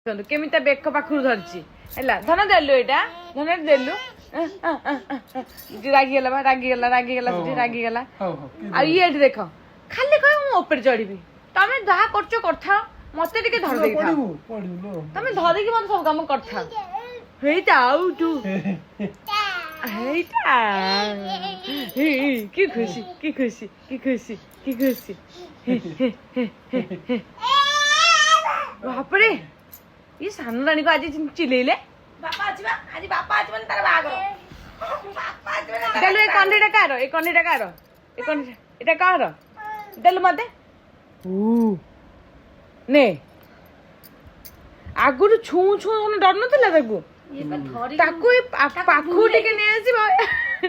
କେମିତି ତା ବେକ ପାଖରୁ ଧରିଛି ହେଲା ଧନ ଦେଲୁ ଏଇଟା ଧନ ଦେଲୁ ରାଗିଗଲା ବା ରାଗିଗଲା ସେଠି ରାଗିଗଲା ଆଉ ଇଏ ଏଠି ଦେଖ ଖାଲି କହିବ ମୁଁ ଉପରେ ଚଢିବି ତମେ ଯାହା କରୁଛ କରିଥାଅ ମତେ ଟିକେ ଧରି ଦେଇଥାଅ ତମେ ଧରିକି ମତେ ସବୁ କାମ କରିଥାଅ ହେଇଟା ଆଉ ତୁ ହେଇଟା କି ଖୁସି କି ଖୁସି କି ଖୁସି କି ଖୁସି ବାପରେ ये सान रानी को आज चिल्लेले बापा आछि बा आज बापा आछि मन तार बागर बापा आछि मन देलु ए कन्डीटा कार ए कन्डीटा कार ए कन्डी एटा कार देलु मते ने आगुरु छु छु डर नथिला ताकू पाखु टिके ने आसीबा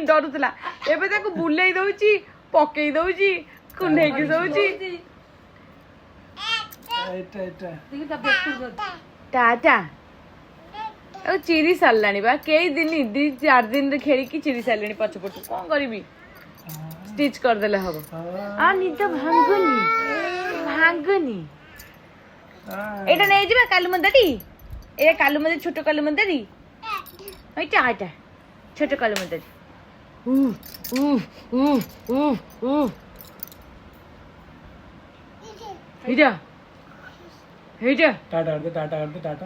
डरुतला एबे ताकू बुलेई दउची पकेई दउची कुंढेई के दउची एटा देखि ता बेकुर टाटा ଆଉ ଚିରି ସାରିଲାଣି ବା କେଇ ଦିନ 2-4 ଦିନରେ ଖେଳିକି ଚିରି ସାରିଲାଣି ପଛ ପଛ କଣ କରିବି ଷ୍ଟିଚ୍ କରିଦେଲେ ହବ ଆ ନିଦ ଭାଙ୍ଗୁନି ଏଇଟା ନେଇଯିବା କାଲୁମନ୍ଦାଟି ଏ କାଲୁମନ୍ଦି ଛୋଟ କାଲୁମନ୍ଦାଟି ଏଇଟା ଛୋଟ କାଲୁମନ୍ଦାଟି ହେଇଟା टाटा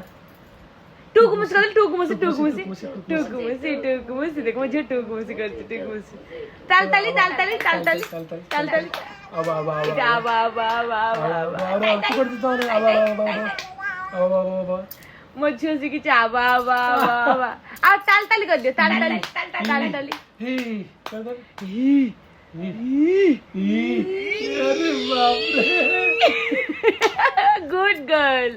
टूकुमुसी कर टूकुमुसी देख मुझे टूकुमुसी करती टूकुमुसी तालताली अब मुझे की चाबा आ तालताली कर दियो तालताली गुड गर्ल